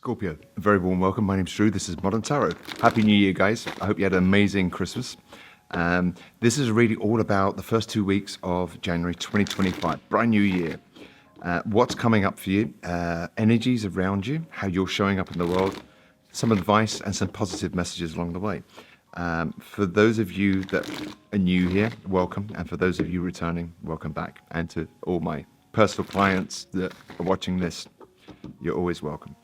Scorpio, a very warm welcome. My name's Drew. This is Modern Tarot. Happy New Year, guys. I hope you had an amazing Christmas. This is really all about the first 2 weeks of January 2025, brand new year. What's coming up for you, energies around you, how you're showing up in the world, some advice and some positive messages along the way. For those of you that are new here, welcome. And for those of you returning, welcome back. And to all my personal clients that are watching this, you're always welcome.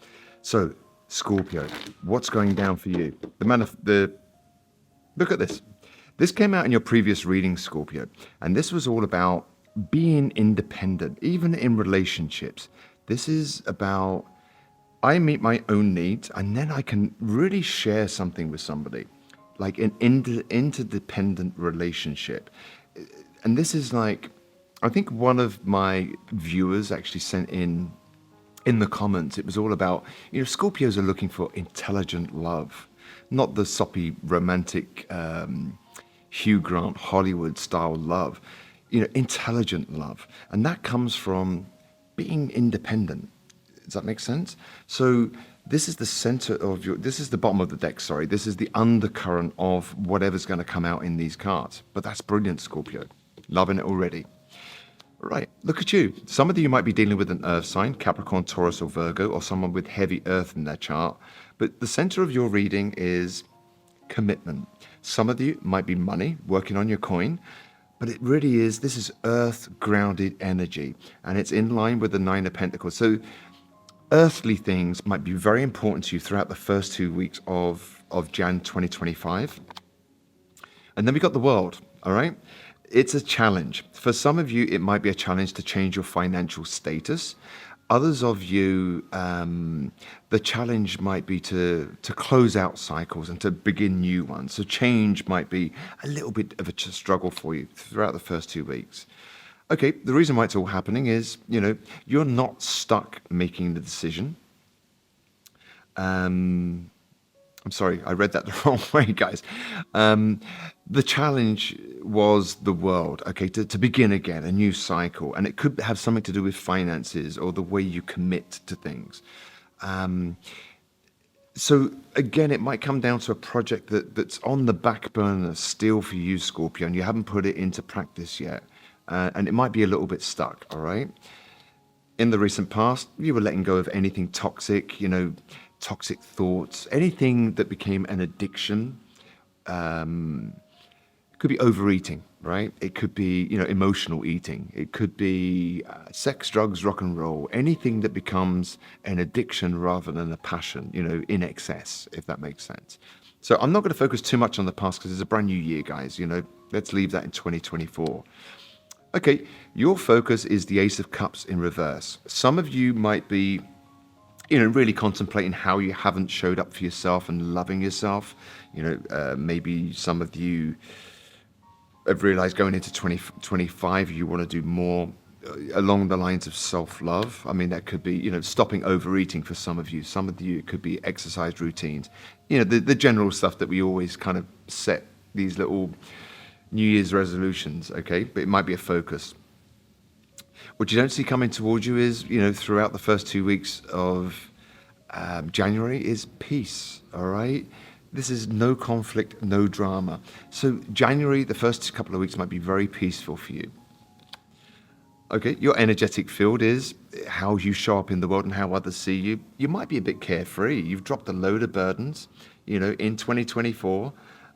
So, Scorpio, what's going down for you? Look at this. This came out in your previous reading, Scorpio, and this was all about being independent, even in relationships. This is about I meet my own needs, and then I can really share something with somebody, like an interdependent relationship. And this is like, I think one of my viewers actually sent in the comments, it was all about, Scorpios are looking for intelligent love, not the soppy romantic Hugh Grant Hollywood style love, intelligent love. And that comes from being independent. Does that make sense? So this is the center of this is the bottom of the deck, sorry. This is the undercurrent of whatever's going to come out in these cards. But that's brilliant, Scorpio. Loving it already. Right, look at you. Some of you might be dealing with an earth sign, Capricorn, Taurus, or Virgo, or someone with heavy earth in their chart. But the center of your reading is commitment. Some of you might be money, working on your coin, but it really is, this is earth grounded energy, and it's in line with the Nine of Pentacles. So earthly things might be very important to you throughout the first 2 weeks of Jan 2025. And then we got the world, all right? It's a challenge. For some of you, it might be a challenge to change your financial status. Others of you, the challenge might be to close out cycles and to begin new ones. So change might be a little bit of a struggle for you throughout the first 2 weeks. Okay, the reason why it's all happening is, you're not stuck making the decision. I'm sorry, I read that the wrong way, guys. The challenge was the world, okay, to begin again, a new cycle. And it could have something to do with finances or the way you commit to things. So again, it might come down to a project that's on the back burner still for you, Scorpio, and you haven't put it into practice yet. And it might be a little bit stuck, all right? In the recent past, you were letting go of anything toxic, toxic thoughts, anything that became an addiction. It could be overeating, right? It could be, emotional eating. It could be sex, drugs, rock and roll, anything that becomes an addiction rather than a passion, in excess, if that makes sense. So I'm not going to focus too much on the past because it's a brand new year, guys. Let's leave that in 2024. Okay, your focus is the Ace of Cups in reverse. Some of you might be really contemplating how you haven't showed up for yourself and loving yourself. Maybe some of you have realized going into 2025, you want to do more along the lines of self-love. I mean, that could be, stopping overeating for some of you. Some of you, it could be exercise routines. The general stuff that we always kind of set these little New Year's resolutions, okay? But it might be a focus. What you don't see coming towards you is, throughout the first 2 weeks of January is peace, all right? This is no conflict, no drama. So January, the first couple of weeks might be very peaceful for you. Okay, your energetic field is how you show up in the world and how others see you. You might be a bit carefree. You've dropped a load of burdens, in 2024.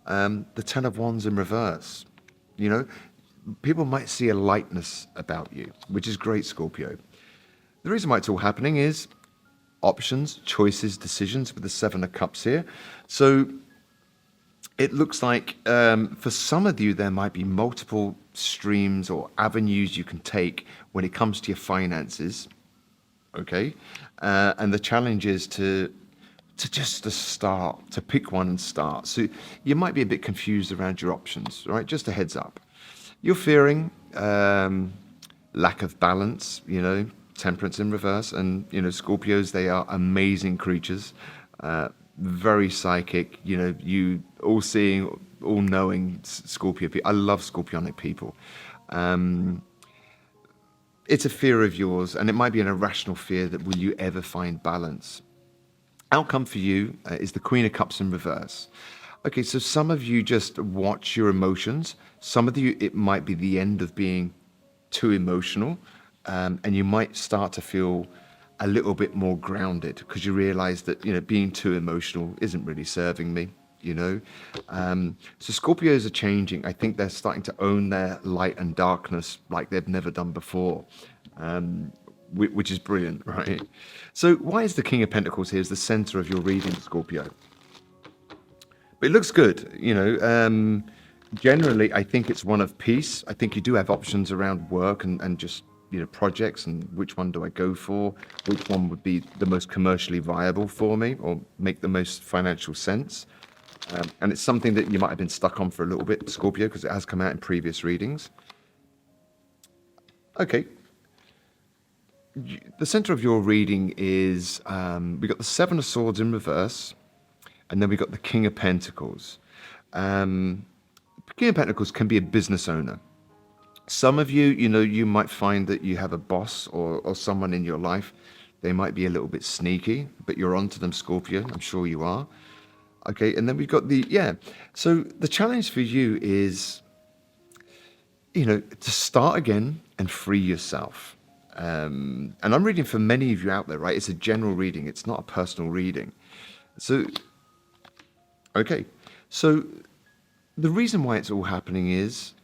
The Ten of Wands in reverse, people might see a lightness about you, which is great, Scorpio. The reason why it's all happening is options, choices, decisions with the Seven of Cups here. So it looks like for some of you, there might be multiple streams or avenues you can take when it comes to your finances. Okay. And the challenge is to start, to pick one and start. So you might be a bit confused around your options, right? Just a heads up. You're fearing lack of balance, Temperance in reverse. And, Scorpios, they are amazing creatures, very psychic, you all-seeing, all-knowing Scorpio people. I love Scorpionic people. It's a fear of yours, and it might be an irrational fear that will you ever find balance? Outcome for you is the Queen of Cups in reverse. Okay, so some of you just watch your emotions. Some of you, it might be the end of being too emotional, and you might start to feel a little bit more grounded because you realize that, being too emotional isn't really serving me. You know, so Scorpios are changing. I think they're starting to own their light and darkness like they've never done before, which is brilliant, right? So, why is the King of Pentacles here as the center of your reading, Scorpio? But it looks good, generally, I think it's one of peace. I think you do have options around work and just, projects and which one do I go for? Which one would be the most commercially viable for me or make the most financial sense? And it's something that you might have been stuck on for a little bit, Scorpio, because it has come out in previous readings. Okay. The center of your reading is we got the Seven of Swords in reverse, and then we got the King of Pentacles. King of Pentacles can be a business owner. Some of you, you might find that you have a boss or someone in your life. They might be a little bit sneaky, but you're onto them, Scorpio. I'm sure you are. Okay, and then we've got so the challenge for you is, to start again and free yourself. And I'm reading for many of you out there, right? It's a general reading. It's not a personal reading. So, okay. So the reason why it's all happening is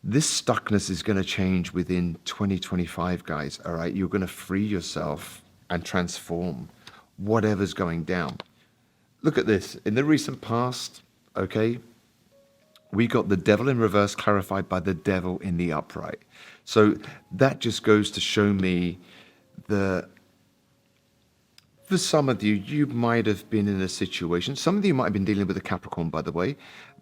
this stuckness is going to change within 2025, guys. All right. You're going to free yourself and transform whatever's going down. Look at this. In the recent past, okay, we got the devil in reverse clarified by the devil in the upright. So that just goes to show me that for some of you, you might have been in a situation. Some of you might have been dealing with a Capricorn, by the way,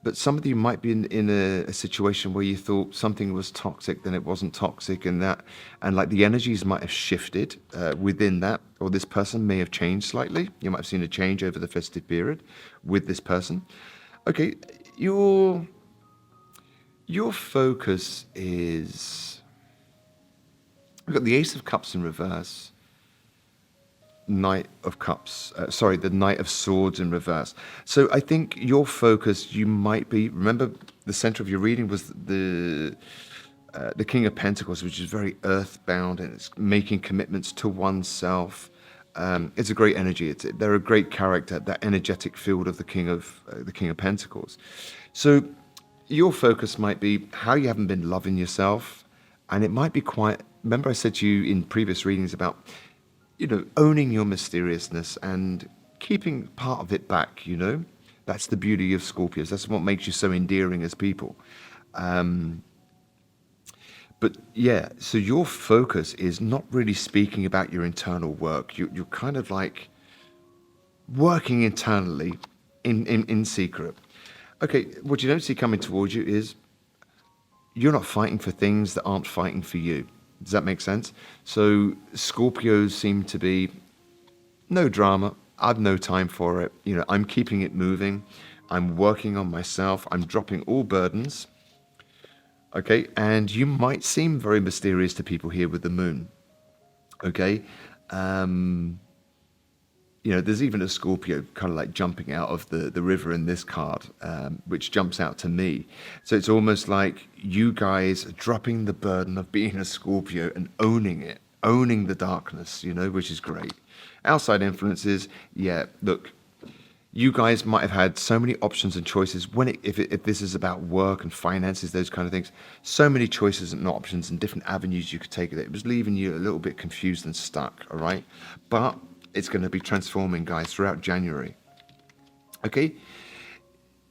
but some of you might be in a situation where you thought something was toxic, then it wasn't toxic, and like the energies might have shifted within that, or this person may have changed slightly. You might have seen a change over the festive period with this person. Okay, your focus is, we've got the Ace of Cups in reverse. Knight of Cups, the Knight of Swords in reverse. So I think your focus, you might be, remember the center of your reading was the King of Pentacles, which is very earthbound and it's making commitments to oneself. It's a great energy. They're a great character, that energetic field of the King of Pentacles. So your focus might be how you haven't been loving yourself, and it might be quite, remember I said to you in previous readings about, owning your mysteriousness and keeping part of it back, That's the beauty of Scorpios. That's what makes you so endearing as people. But yeah, so your focus is not really speaking about your internal work. You're kind of like working internally in secret. Okay, what you don't see coming towards you is you're not fighting for things that aren't fighting for you. Does that make sense? So Scorpios seem to be no drama. I've no time for it. I'm keeping it moving. I'm working on myself. I'm dropping all burdens. Okay, and you might seem very mysterious to people here with the moon. Okay, there's even a Scorpio kind of like jumping out of the river in this card, which jumps out to me. So it's almost like you guys are dropping the burden of being a Scorpio and owning it, owning the darkness, which is great. Outside influences, look, you guys might have had so many options and choices if this is about work and finances, those kind of things, so many choices and options and different avenues you could take it. It was leaving you a little bit confused and stuck, all right? But it's going to be transforming, guys, throughout January. Okay?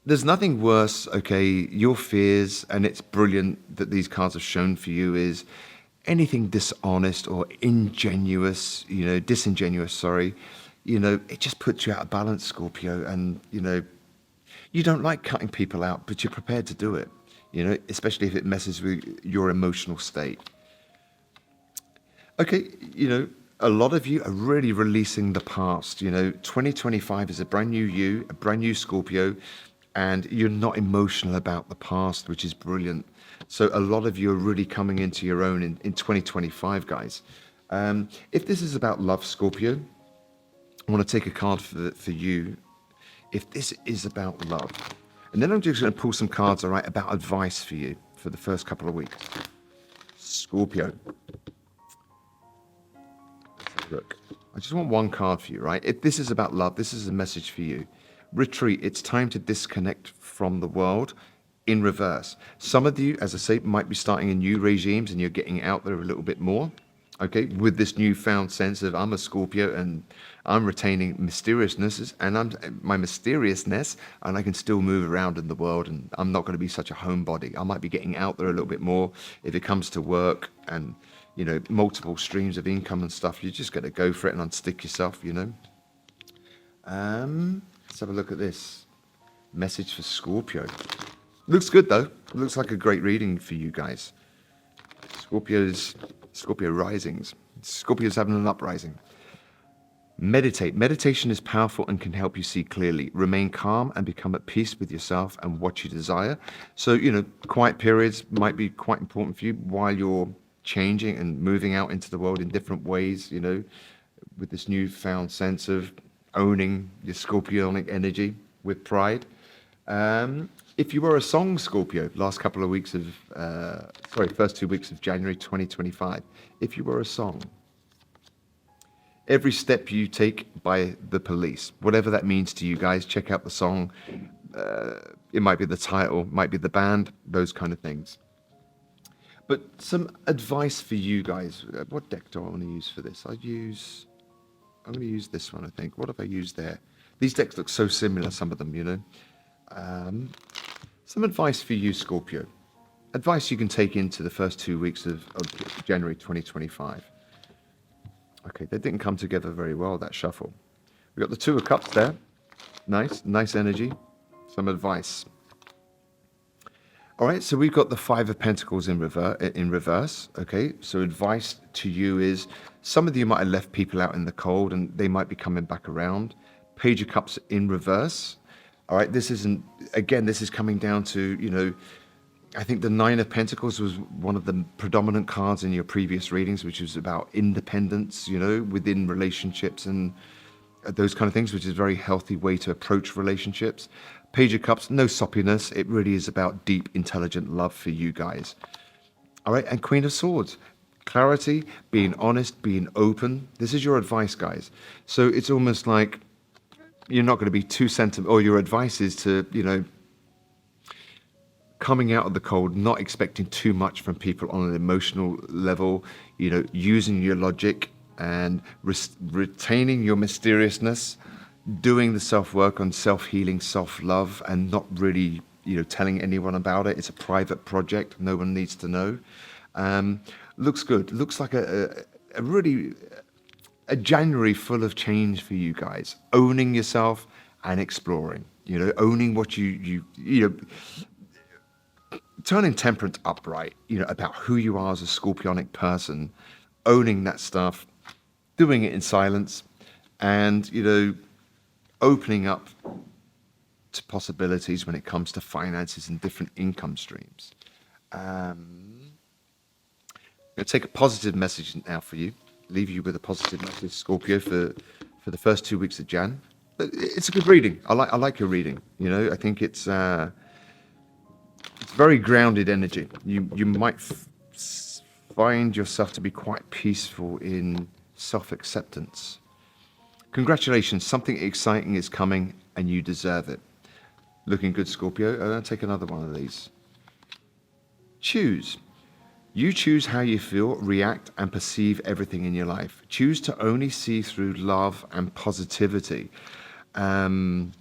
There's nothing worse, okay? Your fears, and it's brilliant that these cards have shown for you, is anything dishonest or disingenuous, sorry. It just puts you out of balance, Scorpio. And, you don't like cutting people out, but you're prepared to do it, especially if it messes with your emotional state. Okay, a lot of you are really releasing the past. 2025 is a brand new you, a brand new Scorpio, and you're not emotional about the past, which is brilliant. So a lot of you are really coming into your own in 2025, guys. If this is about love, Scorpio, I want to take a card for you. If this is about love, and then I'm just going to pull some cards, all right, about advice for you for the first couple of weeks. Scorpio. Look, I just want one card for you, right? If this is about love, this is a message for you. Retreat. It's time to disconnect from the world in reverse. Some of you, as I say, might be starting in new regimes and you're getting out there a little bit more. Okay, with this newfound sense of I'm a Scorpio and I'm retaining mysteriousness and my mysteriousness, and I can still move around in the world, and I'm not going to be such a homebody. I might be getting out there a little bit more if it comes to work and multiple streams of income and stuff. You just got to go for it and unstick yourself. Let's have a look at this message for Scorpio. Looks good though. Looks like a great reading for you guys. Scorpio risings. Scorpio's having an uprising. Meditate. Meditation is powerful and can help you see clearly. Remain calm and become at peace with yourself and what you desire. So, quiet periods might be quite important for you while you're changing and moving out into the world in different ways, with this newfound sense of owning your Scorpionic energy with pride. If you were a song, Scorpio, first 2 weeks of January 2025, if you were a song, every step you take by The Police, whatever that means to you guys, check out the song. It might be the title, might be the band, those kind of things. But some advice for you guys. What deck do I want to use for this? I'm going to use this one, I think. What have I used there? These decks look so similar, some of them, Some advice for you, Scorpio. Advice you can take into the first 2 weeks of January 2025. Okay, they didn't come together very well, that shuffle. We got the Two of Cups there. Nice energy. Some advice. All right, so we've got the Five of Pentacles in reverse. Okay, so advice to you is some of you might have left people out in the cold and they might be coming back around. Page of Cups in reverse. All right, this is coming down to, I think the Nine of Pentacles was one of the predominant cards in your previous readings, which was about independence, within relationships and those kind of things, which is a very healthy way to approach relationships. Page of Cups, no soppiness. It really is about deep, intelligent love for you guys. All right, and Queen of Swords. Clarity, being honest, being open. This is your advice, guys. So it's almost like you're not going to be too sentimental, or your advice is to, coming out of the cold, not expecting too much from people on an emotional level, using your logic and retaining your mysteriousness, doing the self-work on self-healing, self-love, and not really, telling anyone about it. It's a private project. No one needs to know. Looks good. Looks like a really a January full of change for you guys. Owning yourself and exploring. Owning what you turning temperance upright, about who you are as a Scorpionic person, owning that stuff, doing it in silence, and, opening up to possibilities when it comes to finances and different income streams. I'm going to take a positive message now for you, leave you with a positive message, Scorpio, for the first 2 weeks of Jan. It's a good reading. I like your reading. I think it's very grounded energy. You might find yourself to be quite peaceful in self-acceptance. Congratulations, something exciting is coming and you deserve it. Looking good, Scorpio. I'll take another one of these. Choose. You choose how you feel, react, and perceive everything in your life. Choose to only see through love and positivity. And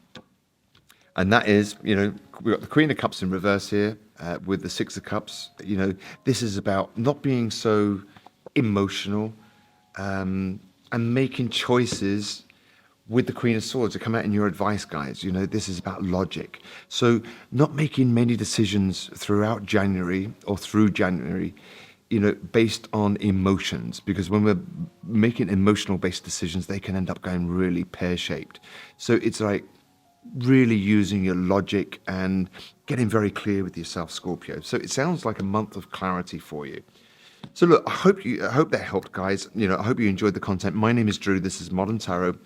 that is, we've got the Queen of Cups in reverse here with the Six of Cups. This is about not being so emotional and making choices with the Queen of Swords to come out in your advice, guys. This is about logic. So not making many decisions throughout January or through January, based on emotions, because when we're making emotional based decisions, they can end up going really pear-shaped. So it's like really using your logic and getting very clear with yourself, Scorpio. So it sounds like a month of clarity for you. So look, I hope that helped, guys. I hope you enjoyed the content. My name is Drew. This is Modern Tarot.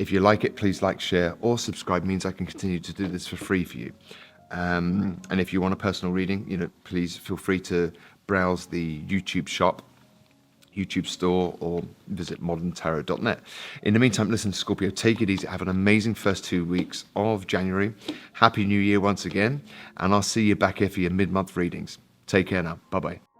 If you like it, please like, share, or subscribe. Means I can continue to do this for free for you. And if you want a personal reading, please feel free to browse the YouTube shop, YouTube store, or visit moderntarot.net. In the meantime, listen, Scorpio, take it easy. Have an amazing first 2 weeks of January. Happy New Year once again. And I'll see you back here for your mid-month readings. Take care now. Bye-bye.